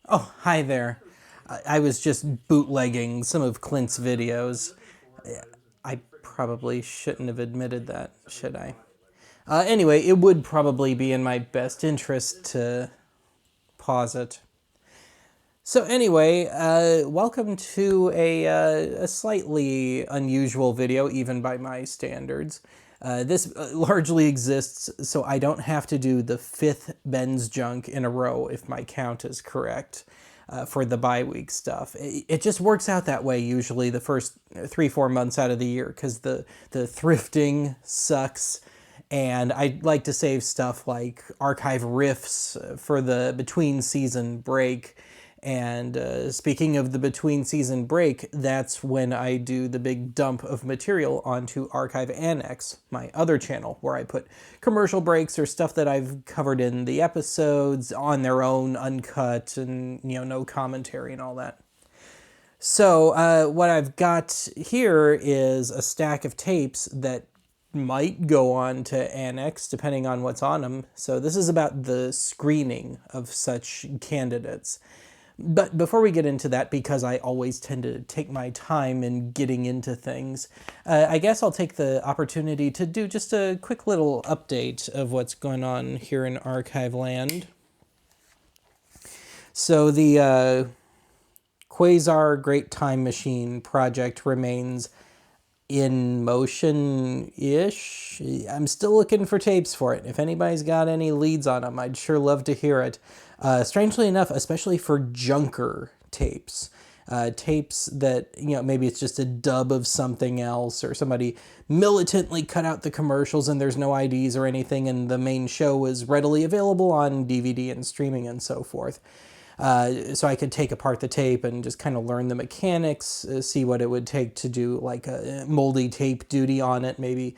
Oh, hi there. I was just bootlegging some of Clint's videos. I probably shouldn't have admitted that, should I? Anyway, it would probably be in my best interest to pause it. So anyway, welcome to a slightly unusual video, even by my standards. This largely exists so I don't have to do the fifth Ben's junk in a row, if my count is correct, for the bye-week stuff. It just works out that way usually the first 3-4 months out of the year, because the thrifting sucks, and I like to save stuff like archive riffs for the between season break. And speaking of the between season break, that's when I do the big dump of material onto Archive Annex, my other channel, where I put commercial breaks or stuff that I've covered in the episodes on their own, uncut, and no commentary and all that. So what I've got here is a stack of tapes that might go on to Annex, depending on what's on them. So this is about the screening of such candidates. But before we get into that, because I always tend to take my time in getting into things, I guess I'll take the opportunity to do just a quick little update of what's going on here in Archive Land. So the Quasar Great Time Machine project remains in motion-ish. I'm still looking for tapes for it. If anybody's got any leads on them, I'd sure love to hear it. Strangely enough, especially for junker tapes. Tapes that, maybe it's just a dub of something else, or somebody militantly cut out the commercials and there's no IDs or anything, and the main show is readily available on DVD and streaming and so forth. So I could take apart the tape and just kind of learn the mechanics, see what it would take to do like a moldy tape duty on it, maybe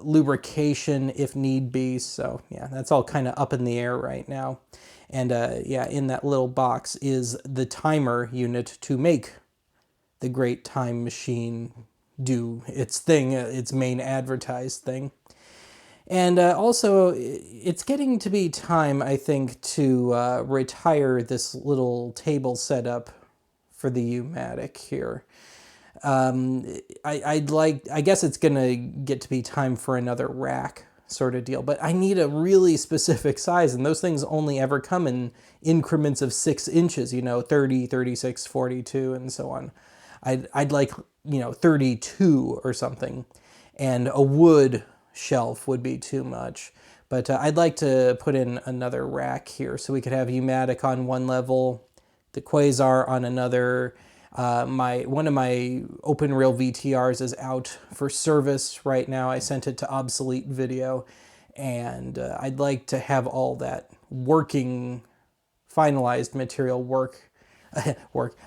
lubrication if need be. So yeah, that's all kind of up in the air right now. And yeah, in that little box is the timer unit to make the Great Time Machine do its thing, its main advertised thing. And also, it's getting to be time, I think, to retire this little table setup for the U-matic here. I guess it's going to get to be time for another rack sort of deal, but I need a really specific size, and those things only ever come in increments of 6 inches, 30, 36, 42, and so on. I'd like, 32 or something, and a wood shelf would be too much. But I'd like to put in another rack here so we could have U-matic on one level, the Quasar on another. One of my open reel VTRs is out for service right now. I sent it to Obsolete Video, and I'd like to have all that working, finalized material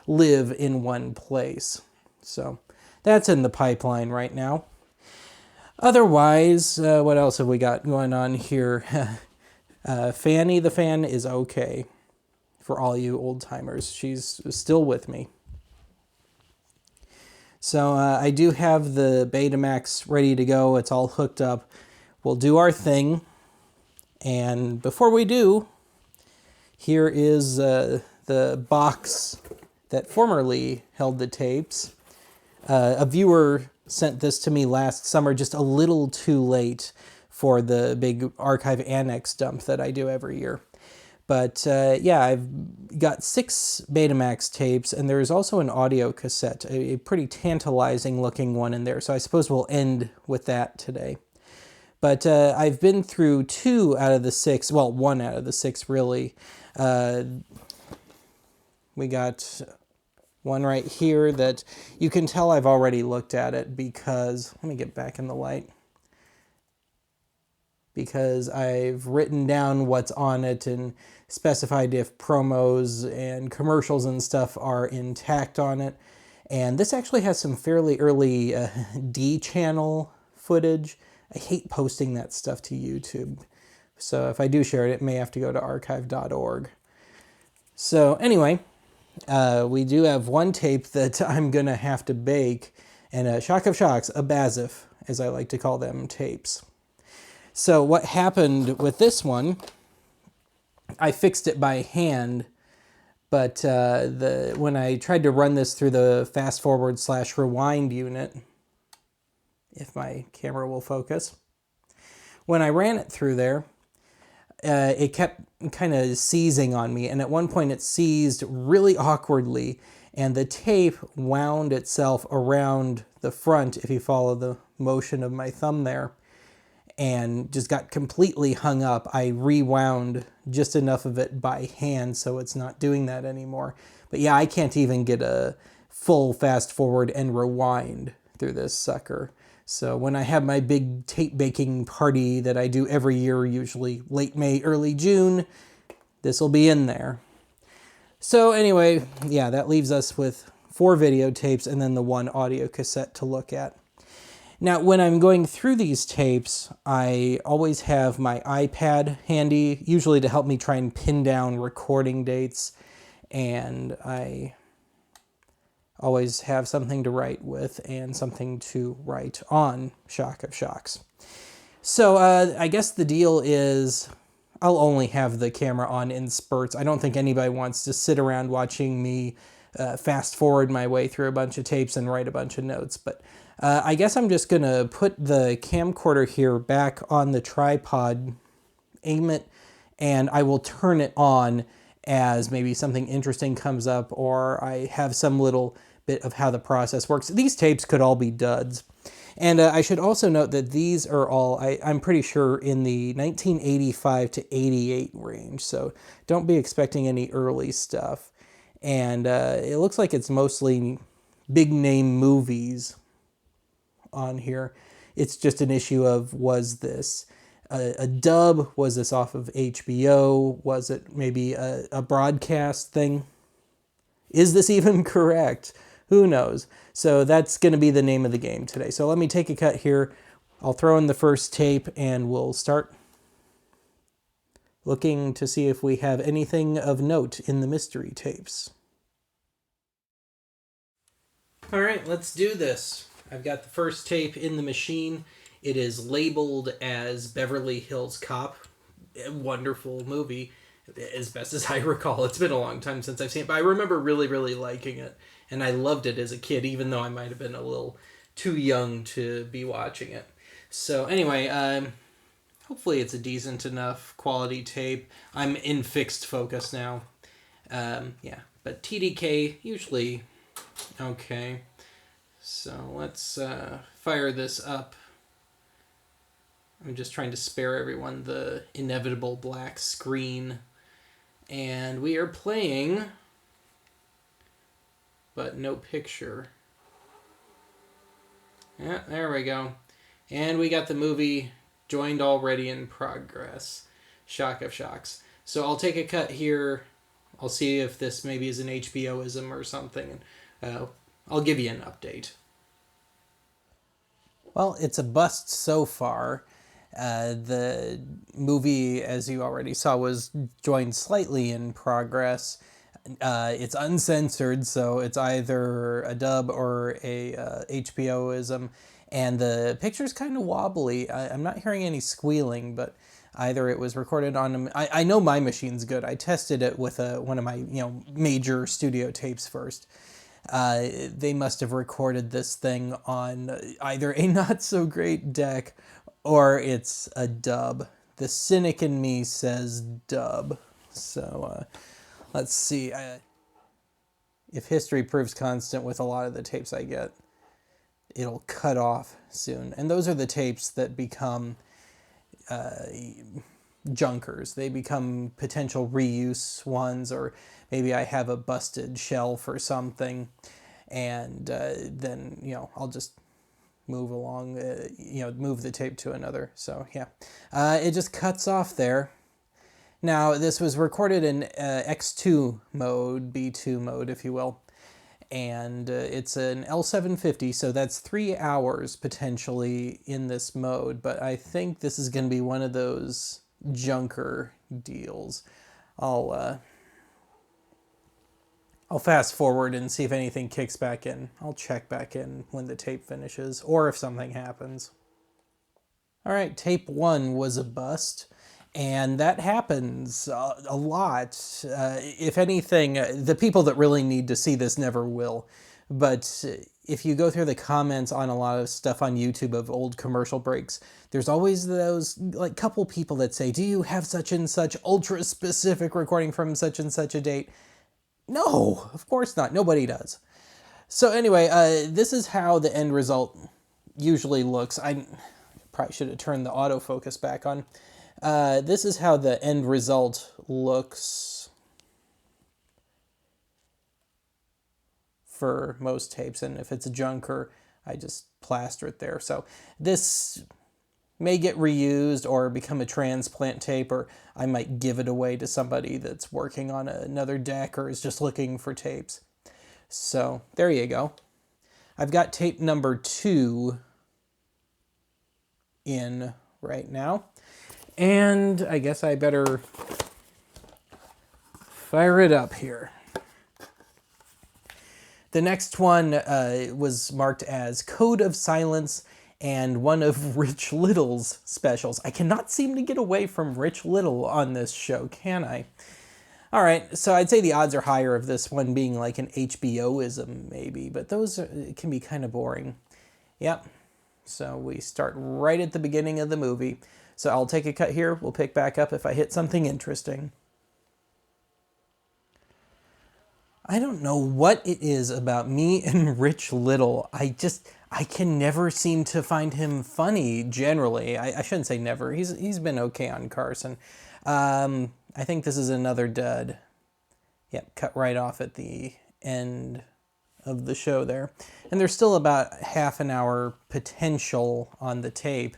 live in one place. So that's in the pipeline right now. Otherwise, what else have we got going on here? Fanny the fan is okay for all you old timers. She's still with me. So I do have the Betamax ready to go. It's all hooked up. We'll do our thing. And before we do, here is the box that formerly held the tapes. A viewer sent this to me last summer, just a little too late for the big Archive Annex dump that I do every year. But yeah, I've got 6 Betamax tapes, and there's also an audio cassette, a pretty tantalizing looking one in there, so I suppose we'll end with that today. But I've been through 2 out of the 6, well, 1 out of the 6 really. We got one right here that you can tell I've already looked at it because, let me get back in the light, because I've written down what's on it and specified if promos and commercials and stuff are intact on it. And this actually has some fairly early D-channel footage. I hate posting that stuff to YouTube. So if I do share it, it may have to go to archive.org. So anyway, we do have one tape that I'm going to have to bake, and a shock of shocks, a BASF, as I like to call them, tapes. So what happened with this one I fixed it by hand, but when I tried to run this through the fast forward / rewind unit, if my camera will focus, when I ran it through there, it kept kind of seizing on me, and at one point it seized really awkwardly, and the tape wound itself around the front, if you follow the motion of my thumb there, and just got completely hung up. I rewound just enough of it by hand so it's not doing that anymore. But yeah, I can't even get a full fast forward and rewind through this sucker. So when I have my big tape baking party that I do every year, usually late May, early June, this will be in there. So anyway, yeah, that leaves us with 4 videotapes and then the 1 audio cassette to look at. Now, when I'm going through these tapes, I always have my iPad handy, usually to help me try and pin down recording dates, and I always have something to write with and something to write on Shock of Shocks. So I guess the deal is I'll only have the camera on in spurts. I don't think anybody wants to sit around watching me fast forward my way through a bunch of tapes and write a bunch of notes, but I guess I'm just going to put the camcorder here back on the tripod, aim it, and I will turn it on as maybe something interesting comes up or I have some little bit of how the process works. These tapes could all be duds. And I should also note that these are all, I'm pretty sure, in the 1985 to 88 range, so don't be expecting any early stuff. And it looks like it's mostly big-name movies on here. It's just an issue of, was this a dub? Was this off of HBO? Was it maybe a broadcast thing? Is this even correct? Who knows? So that's going to be the name of the game today. So let me take a cut here. I'll throw in the first tape and we'll start looking to see if we have anything of note in the mystery tapes. All right, let's do this. I've got the first tape in the machine. It is labeled as Beverly Hills Cop. A wonderful movie, as best as I recall. It's been a long time since I've seen it, but I remember really, really liking it. And I loved it as a kid, even though I might have been a little too young to be watching it. So anyway, hopefully it's a decent enough quality tape. I'm in fixed focus now. Yeah, but TDK, usually okay. So let's fire this up. I'm just trying to spare everyone the inevitable black screen. And we are playing, but no picture. Yeah, there we go. And we got the movie joined already in progress. Shock of Shocks. So I'll take a cut here. I'll see if this maybe is an HBO-ism or something. I'll give you an update. Well, it's a bust so far. The movie, as you already saw, was joined slightly in progress. It's uncensored, so it's either a dub or a HBO-ism, and the picture's kind of wobbly. I'm not hearing any squealing, but either it was recorded on... I know my machine's good. I tested it with one of my major studio tapes first. They must have recorded this thing on either a not-so-great deck or it's a dub. The cynic in me says dub. So let's see. If history proves constant with a lot of the tapes I get, it'll cut off soon. And those are the tapes that become junkers. They become potential reuse ones, or maybe I have a busted shelf or something, and then I'll just move along, move the tape to another. So yeah, it just cuts off there. Now this was recorded in X2 mode, B2 mode, if you will, and it's an L750, so that's 3 hours potentially in this mode. But I think this is going to be one of those junker deals. I'll fast forward and see if anything kicks back in. I'll check back in when the tape finishes, or if something happens. All right, tape 1 was a bust, And that happens a lot. If anything, the people that really need to see this never will. But if you go through the comments on a lot of stuff on YouTube of old commercial breaks, there's always those like couple people that say, "Do you have such and such ultra specific recording from such and such a date?" No, of course not. Nobody does. So anyway, this is how the end result usually looks. I probably should have turned the autofocus back on. This is how the end result looks for most tapes, and if it's a junker, I just plaster it there. So this may get reused or become a transplant tape, or I might give it away to somebody that's working on another deck or is just looking for tapes. So there you go. I've got tape number 2 in right now. And I guess I better fire it up here. The next one was marked as Code of Silence and one of Rich Little's specials. I cannot seem to get away from Rich Little on this show, can I? All right, so I'd say the odds are higher of this one being like an HBO-ism maybe, but those can be kind of boring. Yep, so we start right at the beginning of the movie. So I'll take a cut here. We'll pick back up if I hit something interesting. I don't know what it is about me and Rich Little. I can never seem to find him funny, generally. I shouldn't say never. He's been okay on Carson. I think this is another dud. Yep, cut right off at the end of the show there. And there's still about half an hour potential on the tape.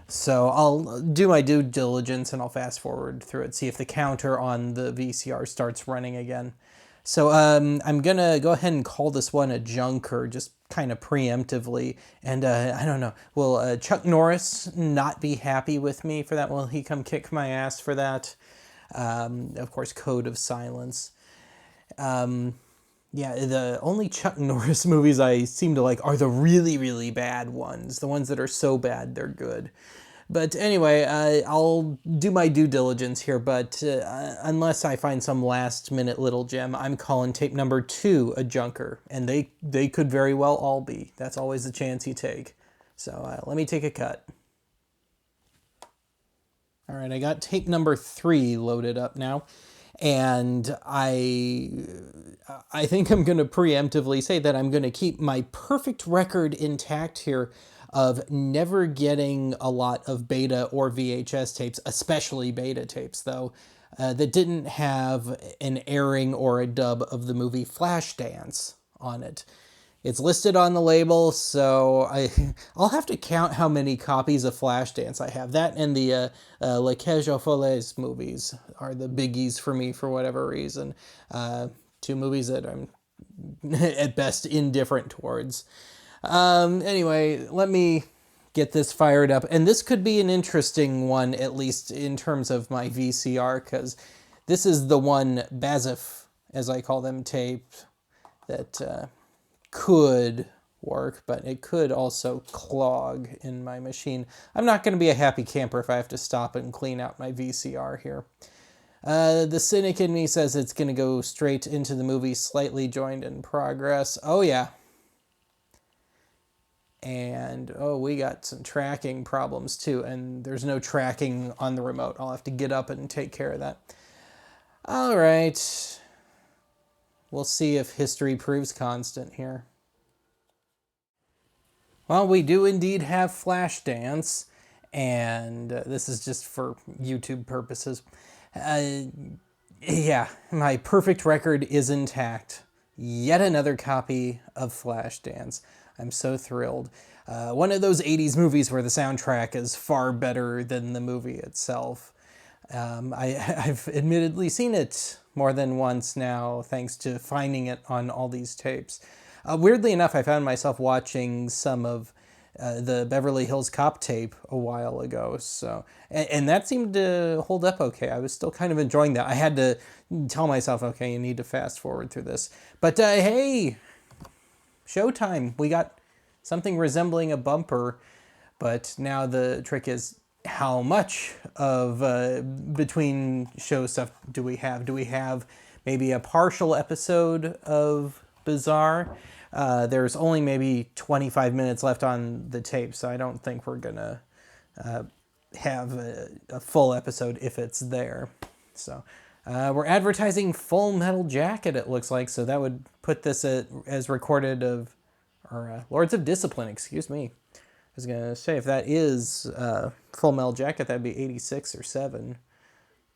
So I'll do my due diligence and I'll fast forward through it, see if the counter on the VCR starts running again. So I'm going to go ahead and call this one a junker, just kind of preemptively. And I don't know, will Chuck Norris not be happy with me for that? Will he come kick my ass for that? Of course, Code of Silence. Yeah, the only Chuck Norris movies I seem to like are the really, really bad ones. The ones that are so bad, they're good. But anyway, I'll do my due diligence here, but unless I find some last-minute little gem, I'm calling tape number 2 a junker, and they could very well all be. That's always the chance you take. So let me take a cut. All right, I got tape number 3 loaded up now, and I think I'm going to preemptively say that I'm going to keep my perfect record intact here of never getting a lot of beta or VHS tapes, especially beta tapes0 that didn't have an airing or a dub of the movie Flashdance on it. It's listed on the label, so I'll have to count how many copies of Flashdance I have. That and the Les Cage aux Folles movies are the biggies for me for whatever reason. 2 movies that I'm at best indifferent towards. Anyway, let me get this fired up. And this could be an interesting one, at least in terms of my VCR, because this is the one Bazif, as I call them, tape that could work, but it could also clog in my machine. I'm not going to be a happy camper if I have to stop and clean out my VCR here. The cynic in me says it's going to go straight into the movie Slightly Joined in Progress. Oh, yeah. And, oh, we got some tracking problems, too. And there's no tracking on the remote. I'll have to get up and take care of that. All right. We'll see if history proves constant here. Well, we do indeed have Flashdance. And this is just for YouTube purposes. Yeah, my perfect record is intact. Yet another copy of Flashdance. I'm so thrilled. One of those 80s movies where the soundtrack is far better than the movie itself. I've admittedly seen it more than once now, thanks to finding it on all these tapes. Weirdly enough, I found myself watching some of the Beverly Hills Cop tape a while ago, so and that seemed to hold up okay. I was still kind of enjoying that. I had to tell myself, okay, you need to fast forward through this. But hey, showtime. We got something resembling a bumper, but now the trick is how much of between show stuff do we have? Do we have maybe a partial episode of Bizarre? There's only maybe 25 minutes left on the tape, so I don't think we're gonna have a full episode if it's there. So we're advertising Full Metal Jacket, it looks like, so that would put this as recorded of, or Lords of Discipline, excuse me. I was going to say, if that is Full Metal Jacket, that'd be 86 or 7.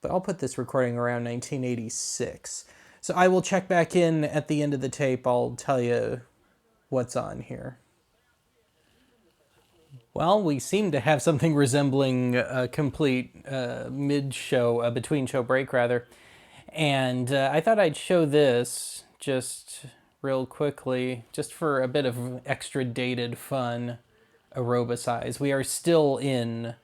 But I'll put this recording around 1986. So I will check back in at the end of the tape. I'll tell you what's on here. Well, we seem to have something resembling a complete mid-show, between-show break, rather. And I thought I'd show this just real quickly, just for a bit of extra dated fun aerobicize. We are still in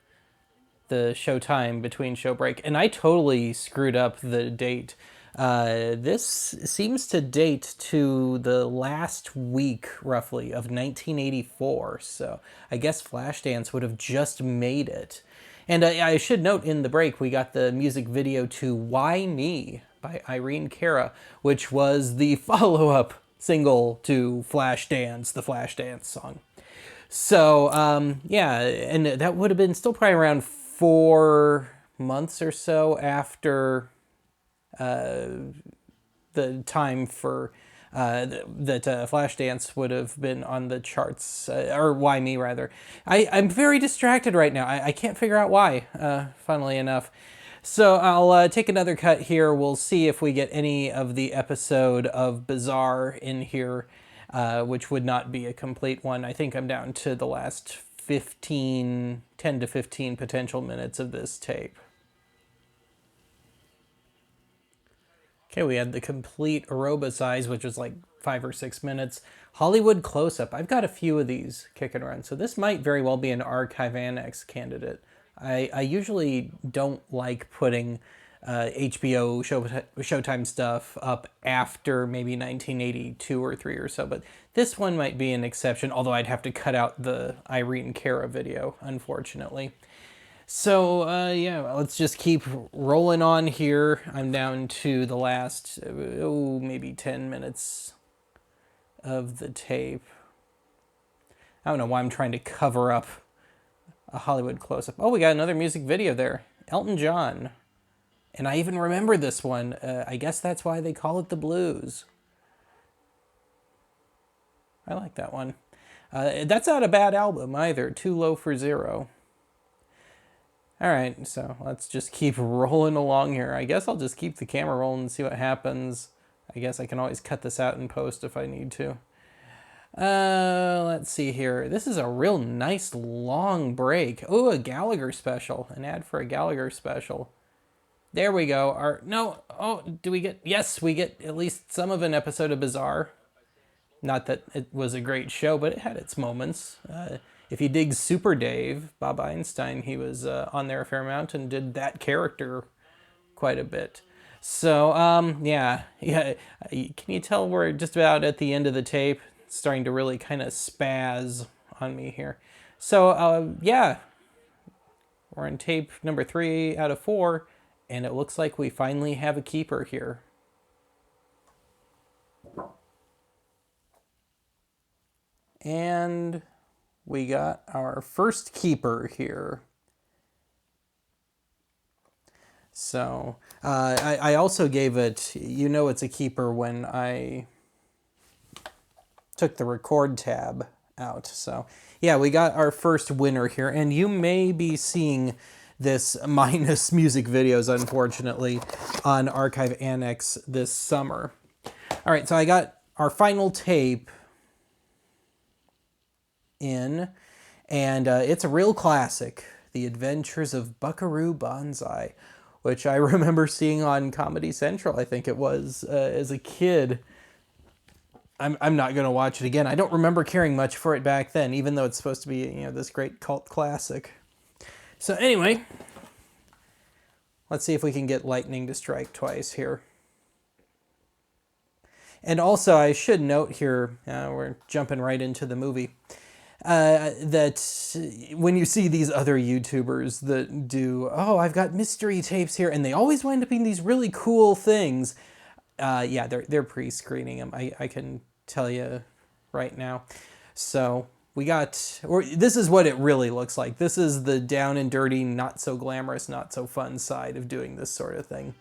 the showtime between show break, and I totally screwed up the date. This seems to date to the last week, roughly, of 1984, so I guess Flashdance would have just made it. And I should note, in the break, we got the music video to Why Me by Irene Cara, which was the follow-up single to Flashdance, the Flashdance song. So, yeah, and that would have been still probably around 4 months or so after the time for that Flashdance would have been on the charts, or Why Me, rather. I'm very distracted right now. I can't figure out why, funnily enough. So I'll take another cut here. We'll see if we get any of the episode of Bizarre in here, which would not be a complete one. I think I'm down to the last 10 to 15 potential minutes of this tape. Okay, we had the complete aerobicize, which was like 5 or 6 minutes. Hollywood close-up. I've got a few of these kicking around, so this might very well be an archive annex candidate. I usually don't like putting HBO Showtime stuff up after maybe 1982 or 3 or so, but this one might be an exception, although I'd have to cut out the Irene Cara video, unfortunately. So, yeah, let's just keep rolling on here. I'm down to the last, maybe 10 minutes of the tape. I don't know why I'm trying to cover up a Hollywood close-up. Oh, we got another music video there. Elton John. And I even remember this one. I guess that's why they call it The Blues. I like that one. That's not a bad album either. Too Low for Zero. All right, so let's just keep rolling along here. I guess I'll just keep the camera rolling and see what happens. I guess I can always cut this out in post if I need to. Let's see here. This is a real nice long break. Oh, a Gallagher special. An ad for a Gallagher special. There we go. Do we get... Yes, we get at least some of an episode of Bizarre. Not that it was a great show, but it had its moments. If you dig Super Dave, Bob Einstein, he was on there a fair amount and did that character quite a bit. So, yeah. Can you tell we're just about at the end of the tape? It's starting to really kind of spaz on me here. So, yeah. We're on tape number 3 out of 4, and it looks like we finally have a keeper here. And we got our first keeper here. So, I also gave it, it's a keeper when I took the record tab out. So, yeah, we got our first winner here, and you may be seeing this minus music videos, unfortunately, on Archive Annex this summer. All right, so I got our final tape in, and it's a real classic, The Adventures of Buckaroo Banzai, which I remember seeing on Comedy Central, I think it was, as a kid. I'm not going to watch it again. I don't remember caring much for it back then, even though it's supposed to be, this great cult classic. So anyway, let's see if we can get lightning to strike twice here. And also, I should note here, we're jumping right into the movie. that when you see these other YouTubers that do, oh, I've got mystery tapes here, and they always wind up being these really cool things. Yeah, they're pre-screening them. I can tell you right now. So we got, or this is what it really looks like. This is the down and dirty, not so glamorous, not so fun side of doing this sort of thing.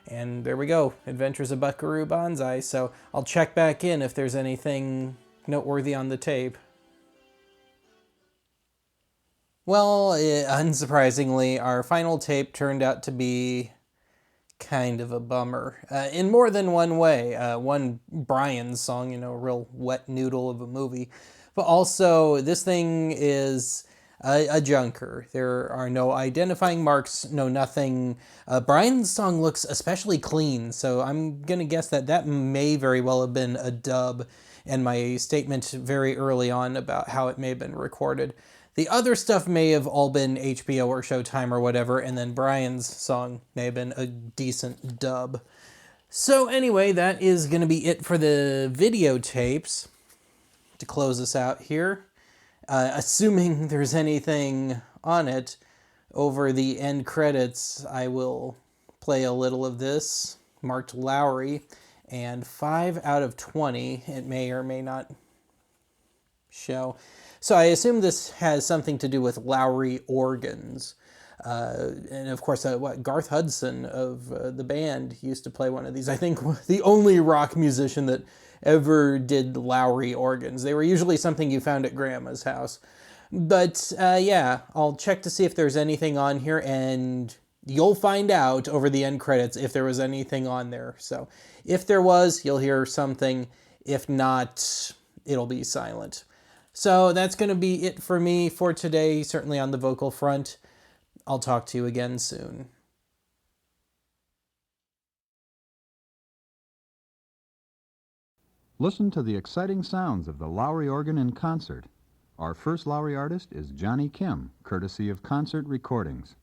And there we go, Adventures of Buckaroo Banzai. So I'll check back in if there's anything noteworthy on the tape. Well, unsurprisingly, our final tape turned out to be kind of a bummer in more than one way. One, Brian's song, you know, a real wet noodle of a movie. But also, this thing is a junker. There are no identifying marks, no nothing. Brian's song looks especially clean, so I'm going to guess that that may very well have been a dub, and my statement very early on about how it may have been recorded. The other stuff may have all been HBO or Showtime or whatever, and then Brian's song may have been a decent dub. So anyway, that is going to be it for the videotapes. To close us out here, assuming there's anything on it, over the end credits, I will play a little of this, marked Lowry, and 5 out of 20, it may or may not show. So I assume this has something to do with Lowry organs. And of course, Garth Hudson of the band used to play one of these. I think the only rock musician that ever did Lowry organs. They were usually something you found at Grandma's house. But yeah, I'll check to see if there's anything on here, and you'll find out over the end credits if there was anything on there. So if there was, you'll hear something. If not, it'll be silent. So that's going to be it for me for today, certainly on the vocal front. I'll talk to you again soon. Listen to the exciting sounds of the Lowry organ in concert. Our first Lowry artist is Johnny Kim, courtesy of Concert Recordings.